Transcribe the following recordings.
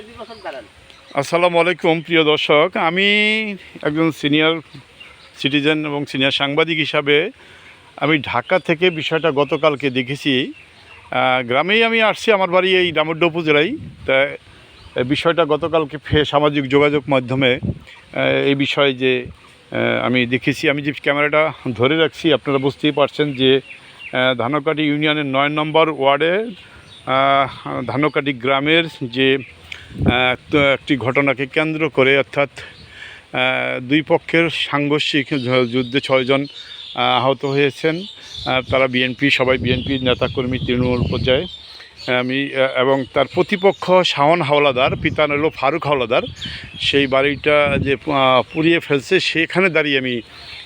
আসসালামু আলাইকুম প্রিয় দর্শক, আমি একজন সিনিয়র সিটিজেন এবং সিনিয়র সাংবাদিক হিসাবে আমি ঢাকা থেকে বিষয়টা গতকালকে দেখেছি। গ্রামেই আমি আসছি, আমার বাড়ি এই দামোদর উপজেলায়। তা বিষয়টা গতকালকে সামাজিক যোগাযোগ মাধ্যমে এই বিষয়ে যে আমি দেখেছি, আমি যে ক্যামেরাটা ধরে রাখছি আপনারা বুঝতেই পারছেন যে ধানকাটি ইউনিয়নের ৯ নম্বর ওয়ার্ডের ধানকাটি গ্রামের যে একটি ঘটনাকে কেন্দ্র করে, অর্থাৎ দুই পক্ষের সাংঘর্ষিক যুদ্ধে ৬ জন আহত হয়েছেন। তারা বিএনপি, সবাই বিএনপির নেতাকর্মী, তৃণমূল পর্যায়ে। আমি এবং তার প্রতিপক্ষ শাওন হাওলাদার, পিতা হলো ফারুক হাওলাদার, সেই বাড়িটা যে পুড়িয়ে ফেলছে সেখানে দাঁড়িয়ে আমি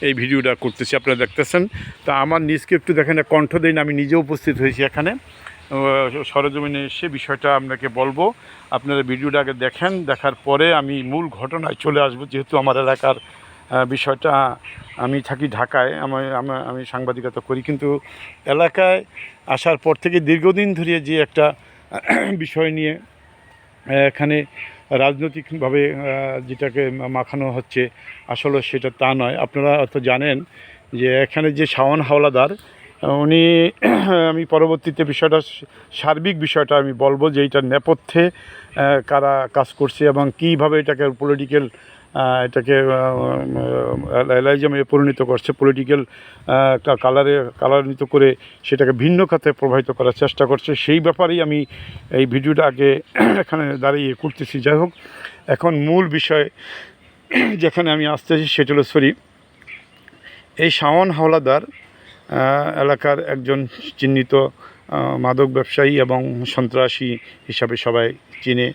এই ভিডিওটা করতেছি, আপনারা দেখতেছেন। তা আমার নিজকে একটু দেখেন, কণ্ঠ দিন, আমি নিজে উপস্থিত হয়েছি এখানে সরজমিনে এসে বিষয়টা আপনাকে বলবো। আপনারা ভিডিওটা আগে দেখেন, দেখার পরে আমি মূল ঘটনায় চলে আসবো। যেহেতু আমার এলাকার বিষয়টা, আমি থাকি ঢাকায়, আমি সাংবাদিকতা করি, কিন্তু এলাকায় আসার পর থেকে দীর্ঘদিন ধরে যে একটা বিষয় নিয়ে এখানে রাজনৈতিকভাবে যেটাকে মাখানো হচ্ছে, আসলে সেটা তা নয়। আপনারা হয়তো জানেন যে এখানে যে শাওন হাওলাদার, উনি আমি পরবর্তীতে বিষয়টা, সার্বিক বিষয়টা আমি বলবো যে এইটার নেপথ্যে কারা কাজ করছে এবং কীভাবে এটাকে পলিটিক্যাল, এটাকে এলাইজমে পরিণত করছে, পলিটিক্যাল কালারিত করে সেটাকে ভিন্ন খাতে প্রভাবিত করার চেষ্টা করছে, সেই ব্যাপারেই আমি এই ভিডিওটা আগে এখানে দাঁড়িয়ে করতেছি। যাই হোক, এখন মূল বিষয় যেখানে আমি আসতেছি সেটা হলো, এই শাওন হাওলাদার এলাকার একজন চিহ্নিত মাদক ব্যবসায়ী এবং সন্ত্রাসী হিসাবে সবাই চিনে।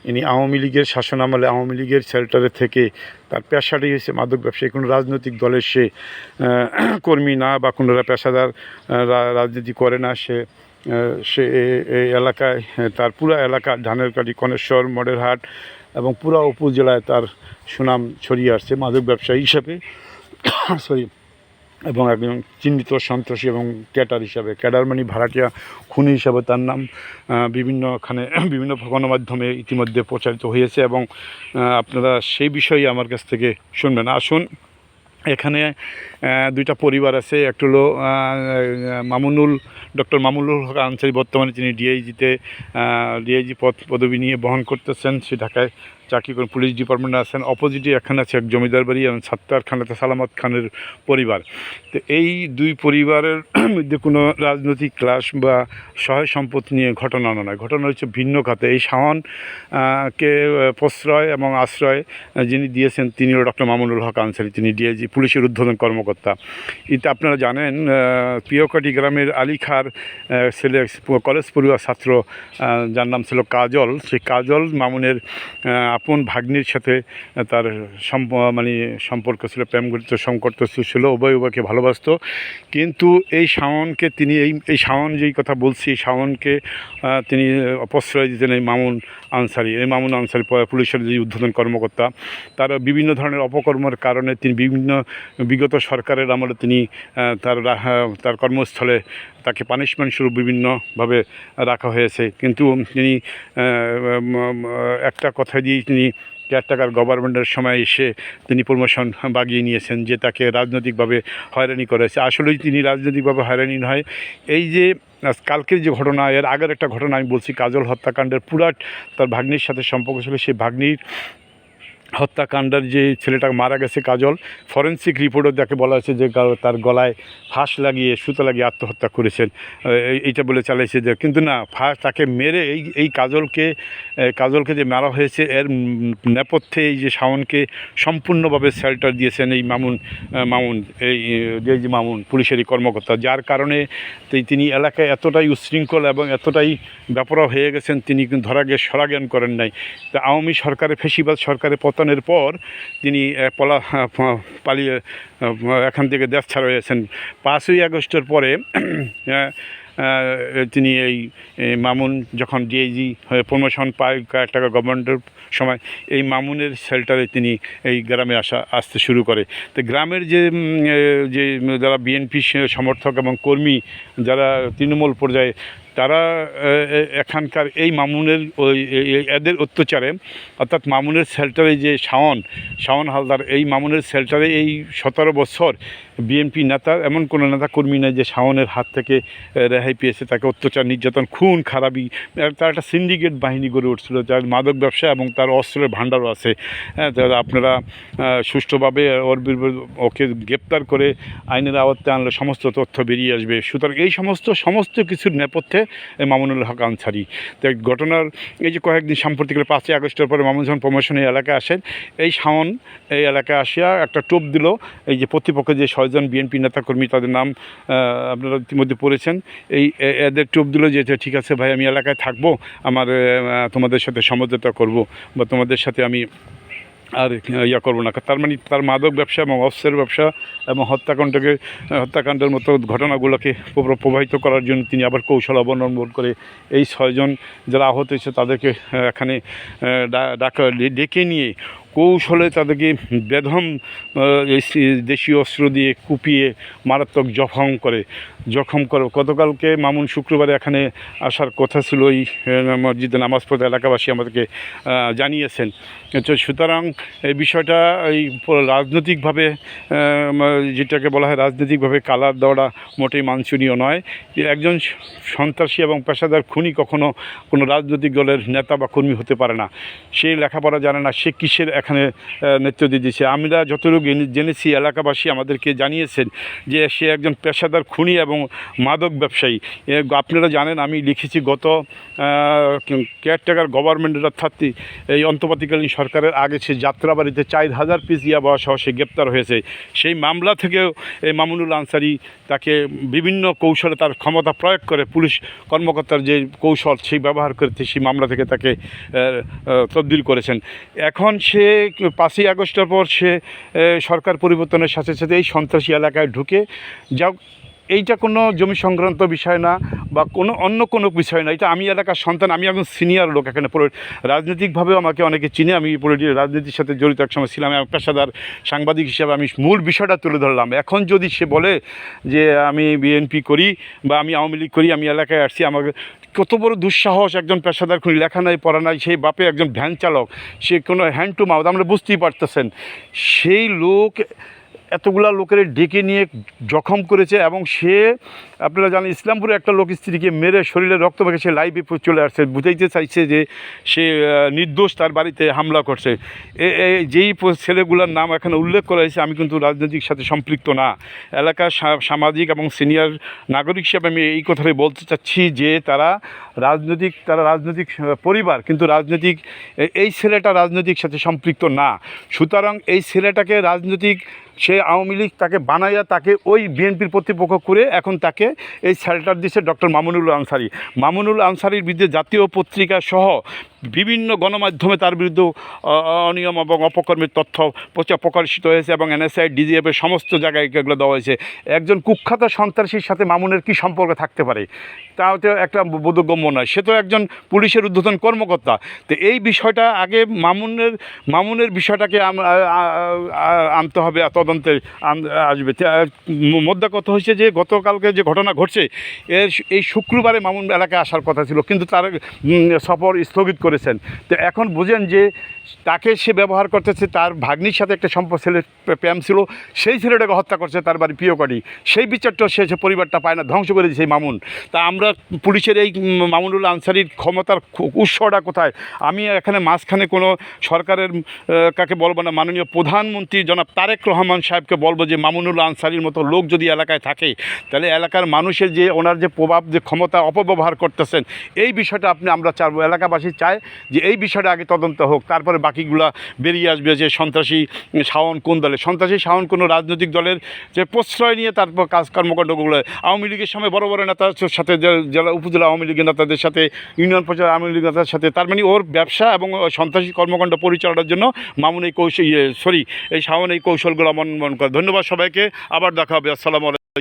ইনি আওয়ামী লীগের শাসনামলে আওয়ামী লীগের শেল্টারে থেকে তার পেশাটাই হয়েছে মাদক ব্যবসায়ী। কোনো রাজনৈতিক দলের সে কর্মী না, বা কোনো পেশাদার রাজনীতি করে না। সে এই এলাকায়, তার পুরো এলাকা ধানেরকাটি, কনেশ্বর, মডেরহাট এবং পুরো উপজেলায় তার সুনাম ছড়িয়ে আসছে মাদক ব্যবসায়ী হিসাবে এবং একজন চিহ্নিত সন্ত্রাসী এবং ক্যাডার হিসাবে, ক্যাডার মানে ভাড়াটিয়া খুনি হিসাবে তার নাম বিভিন্নখানে বিভিন্ন গণমাধ্যমে ইতিমধ্যে প্রচারিত হয়েছে। এবং আপনারা সেই বিষয়ে আমার কাছ থেকে শুনবেন। আসুন, এখানে দুইটা পরিবার আছে। একটা হলো ডক্টর মামুনুল হক আনসারী, বর্তমানে তিনি ডিআইজি পদবি নিয়ে বহন করতেছেন, সে ঢাকায় চাকরি করেন, পুলিশ ডিপার্টমেন্টে আছেন। অপোজিটে এখানে আছে এক জমিদার বাড়ি এবং সাত্তার খান, সালামত খানের পরিবার। তো এই দুই পরিবারের মধ্যে কোনো রাজনৈতিক ক্লাশ বা সহায় সম্পদ নিয়ে ঘটনা নয়, ঘটনা হচ্ছে ভিন্ন খাতে। এই শাওনকে প্রশ্রয় এবং আশ্রয় যিনি দিয়েছেন তিনি হল ডক্টর মামুনুল হক আনসারী, তিনি ডিআইজি, পুলিশের ঊর্ধ্বতন কর্মকর্তা। এতে আপনারা জানেন পিওকাটি গ্রামের আলী খার ছেলে, কলেজ পড়ুয়া ছাত্র, যার নাম ছিল কাজল, সেই কাজল মামুনের আপন ভাগ্নির সাথে তার সম্পর্ক ছিল, প্রেম গঠিত সম্পর্ক ছিল, উভয় উভয়কে ভালোবাসত। কিন্তু এই শাওনকে তিনি, এই শাওন যেই কথা বলছি, শাওনকে তিনি প্রশ্রয় দিতেন এই মামুন আনসারী। এই মামুন আনসারী পুলিশের যে ঊর্ধ্বতন কর্মকর্তা, তার বিভিন্ন ধরনের অপকর্মের কারণে তিনি বিগত সরকারের আমলে তিনি তার কর্মস্থলে তাকে পানিশমেন্ট স্বরূপ বিভিন্নভাবে রাখা হয়েছে। কিন্তু তিনি একটা কথা দিয়ে তিনি কেয়ারটেকার গভর্নমেন্টের সময় এসে তিনি প্রমোশন বাগিয়ে নিয়েছেন, যে তাকে রাজনৈতিকভাবে হয়রানি করেছে। আসলেই তিনি রাজনৈতিকভাবে হয়রানি নয়। এই যে কালকের যে ঘটনা, এর আগের একটা ঘটনা আমি বলছি, কাজল হত্যাকাণ্ডের পুরাট তার ভাগ্নির সাথে সম্পর্ক ছিল। সেই ভাগ্নির হত্যাকাণ্ডের যে ছেলেটা মারা গেছে কাজল, ফরেন্সিক রিপোর্টও যাকে বলা হয়েছে যে তার গলায় ফাঁস লাগিয়ে, সুতো লাগিয়ে আত্মহত্যা করেছেন, এইটা বলে চালাইছে যে, কিন্তু না, তাকে মেরে এই কাজলকে যে মারা হয়েছে, এর নেপথ্যে এই যে শাওনকে সম্পূর্ণভাবে শেল্টার দিয়েছেন এই মামুন এই যে মামুন পুলিশেরই কর্মকর্তা, যার কারণে তিনি এলাকায় এতটাই উচ্ছৃঙ্খল এবং এতটাই বেপরোয়া হয়ে গেছেন, তিনি কিন্তু সরাজ্ঞান করেন নাই। তা আওয়ামী সরকারের, ফ্যাসিবাদ সরকারের পতনের পর তিনি পালিয়ে এখান থেকে দেশ ছাড়া হয়েছেন। 5ই আগস্টের পরে তিনি এই মামুন যখন ডিআইজি হয়ে প্রমোশন পায় একটা গভর্নমেন্টের সময়, এই মামুনের শেল্টারে তিনি এই গ্রামে আসতে শুরু করে। তো গ্রামের যে যারা বিএনপি সমর্থক এবং কর্মী, যারা তৃণমূল পর্যায়ে, তারা এখানকার এই মামুনের ওই এদের অত্যাচারে, অর্থাৎ মামুনের শেল্টারে যে শাওন হালদার, এই মামুনের শেল্টারে এই 17 বছর বিএনপি নেতা, এমন কোনো নেতা কর্মী নেই যে শাওনের হাত থেকে রেহাই পেয়েছে। তাকে অত্যাচার, নির্যাতন, খুন খারাপি, তার একটা সিন্ডিকেট বাহিনী গড়ে উঠছিল, যার মাদক ব্যবসা এবং তার অস্ত্রের ভাণ্ডারও আছে। হ্যাঁ, আপনারা সুষ্ঠুভাবে ওকে গ্রেপ্তার করে আইনের আওতায় আনলে সমস্ত তথ্য বেরিয়ে আসবে। সুতরাং এই সমস্ত কিছুর নেপথ্যে মামুনুল হক আনসারী। তো ঘটনার এই যে কয়েকদিন সাম্প্রতিক 5ই আগস্টের পরে মামুন যখন প্রমোশন এই এলাকায় আসেন, এই শাওন এই এলাকায় আসিয়া একটা টোপ দিল। এই যে প্রতিপক্ষে যে 6 জন বিএনপি নেতাকর্মী, তাদের নাম আপনারা ইতিমধ্যে পড়েছেন, এদের টোপ দিল যে ঠিক আছে ভাই, আমি এলাকায় থাকবো, আমার তোমাদের সাথে সমঝোতা করব বা তোমাদের সাথে আমি আর করবো না। তার মানে তার মাদক ব্যবসা এবং অস্ত্রের ব্যবসা এবং হত্যাকাণ্ডের মতো ঘটনাগুলোকে প্রবাহিত করার জন্য তিনি আবার কৌশল অবলম্বন করে এই 6 জন যারা আহত হয়েছে তাদেরকে এখানে ডেকে নিয়ে কৌশলে তাদেরকে বেদম দেশীয় অস্ত্র দিয়ে কুপিয়ে মারাত্মক জখম করে। গতকালকে মামুন শুক্রবারে এখানে আসার কথা ছিল, এই মসজিদে নামাজ পড়তে এলাকাবাসী আমাদেরকে জানিয়েছেন। সুতরাং এই বিষয়টা এই রাজনৈতিকভাবে, যেটাকে বলা হয় রাজনৈতিকভাবে কালার দেওয়াটা মোটেই বাঞ্ছনীয় নয়। একজন সন্ত্রাসী এবং পেশাদার খুনি কখনো কোনো রাজনৈতিক দলের নেতা বা কর্মী হতে পারে না। সে লেখাপড়া জানে না, সে কিসের এখানে নেতৃত্ব দিয়েছে। আমরা যতটুকু জেনেছি, এলাকাবাসী আমাদেরকে জানিয়েছেন যে সে একজন পেশাদার খুনি এবং মাদক ব্যবসায়ী। আপনারা জানেন, আমি লিখেছি গত কেয়ারটেকার গভর্নমেন্টের, অর্থাৎ এই অন্তর্বর্তীকালীন সরকারের আগে সে যাত্রাবাড়িতে 4000 পিস ইয়াবা সহ সে গ্রেপ্তার হয়েছে। সেই মামলা থেকেও এই মামুনুল আনসারী তাকে বিভিন্ন কৌশলে তার ক্ষমতা প্রয়োগ করে, পুলিশ কর্মকর্তার যে কৌশল সেই ব্যবহার করে সেই মামলা থেকে তাকে তবদিল করেছেন। এখন সে 5ই আগস্টের পর সে সরকার পরিবর্তনের সাথে সাথে এই সন্ত্রাসী এলাকায় ঢুকে যাও। এইটা কোনো জমি সংক্রান্ত বিষয় না বা অন্য কোনো বিষয় না। এটা আমি এলাকার সন্তান, আমি একজন সিনিয়র লোক এখানে রাজনৈতিকভাবেও আমাকে অনেকে চিনে। আমি রাজনীতির সাথে জড়িত এক সময় ছিলাম, আমি পেশাদার সাংবাদিক হিসাবে আমি মূল বিষয়টা তুলে ধরলাম। এখন যদি সে বলে যে আমি বিএনপি করি বা আমি আওয়ামী লীগ করি, আমি এলাকায় আসছি, আমাকে কত বড় দুঃসাহস! একজন পেশাদার খুনি, লেখা নাই পড়া নাই, সেই বাপে একজন ভ্যান চালক, সে কোনো হ্যান্ড টু মাউথ, আমরা বুঝতেই পারতেছেন। সেই লোক এতগুলা লোকের ডেকে নিয়ে জখম করেছে এবং সে, আপনারা জানেন, ইসলামপুরে একটা লোক স্ত্রীকে মেরে শরীরে রক্ত মেখে সে লাইভে চলে আসছে, বুঝাইতে চাইছে যে সে নির্দোষ, তার বাড়িতে হামলা করছে। যেই ছেলেগুলোর নাম এখানে উল্লেখ করা হয়েছে, আমি কিন্তু রাজনৈতিক সাথে সম্পৃক্ত না। এলাকার সামাজিক এবং সিনিয়র নাগরিক হিসেবে আমি এই কথাটাই বলতে চাচ্ছি যে তারা রাজনৈতিক পরিবার, কিন্তু এই ছেলেটা রাজনৈতিক সাথে সম্পৃক্ত না। সুতরাং এই ছেলেটাকে সে আওয়ামী লীগ তাকে বানাইয়া তাকে ওই বিএনপির প্রতিপক্ষ করে এখন তাকে এই শেল্টার দিচ্ছে ডক্টর মামুনুল আনসারীর বিরুদ্ধে জাতীয় পত্রিকা সহ বিভিন্ন গণমাধ্যমে তার বিরুদ্ধে অনিয়ম এবং অপকর্মের তথ্য প্রকাশিত হয়েছে এবং NSA DGF-এর সমস্ত জায়গায় এগুলো দেওয়া হয়েছে। একজন কুখ্যাত সন্ত্রাসীর সাথে মামুনের কী সম্পর্ক থাকতে পারে, তাও তো একটা বোধগম্য নয়। সে তো একজন পুলিশের ঊর্ধ্বতন কর্মকর্তা। তো এই বিষয়টা আগে মামুনের বিষয়টাকে আনতে হবে, তদন্তে আসবে। মোদ্দা কথা হয়েছে যে গতকালকে যে ঘটনা ঘটছে, এই শুক্রবারে মামুন এলাকায় আসার কথা ছিল, কিন্তু তার সফর স্থগিত করেছেন। তো এখন বুঝেন যে তাকে সে ব্যবহার করতেছে, তার ভাগ্নির সাথে একটা ছেলের প্রেম ছিল, সেই ছেলেটাকে হত্যা করছে তার বাড়ি প্রিয়কাটি। সেই বিচারটা সে পরিবারটা পায় না, ধ্বংস করে দিয়েছে এই মামুন। তা আমরা পুলিশের এই মামুনুল আনসারীর ক্ষমতার উৎসটা কোথায়? আমি এখানে মাঝখানে কোনো সরকারের কাকে বলবো না, মাননীয় প্রধানমন্ত্রী জনাব তারেক রহমান সাহেবকে বলবো যে মামুনুল আনসারীর মতো লোক যদি এলাকায় থাকে, তাহলে এলাকার মানুষের যে ওনার যে প্রভাব, যে ক্ষমতা অপব্যবহার করতেছেন, এই বিষয়টা আমরা চাইবো, এলাকাবাসী চায় যে এই বিষয়টা আগে তদন্ত হোক, তারপরে বাকিগুলা বেরিয়ে আসবে যে সন্ত্রাসী শাওন কোন দলে। সন্ত্রাসী শাওন কোনো রাজনৈতিক দলের যে প্রশ্রয় নিয়ে তারপর কর্মকাণ্ডগুলো আওয়ামী লীগের সময় বড় বড় নেতার সাথে, জেলা উপজেলা আওয়ামী লীগের নেতাদের সাথে, ইউনিয়ন পর্যায়ে আওয়ামী লীগ নেতার সাথে, তার মানে ওর ব্যবসা এবং সন্ত্রাসী কর্মকাণ্ড পরিচালনার জন্য মামুন এই শাওন এই কৌশলগুলো অবলম্বন করে। ধন্যবাদ সবাইকে, আবার দেখা হবে। আসসালামু আলাইকুম।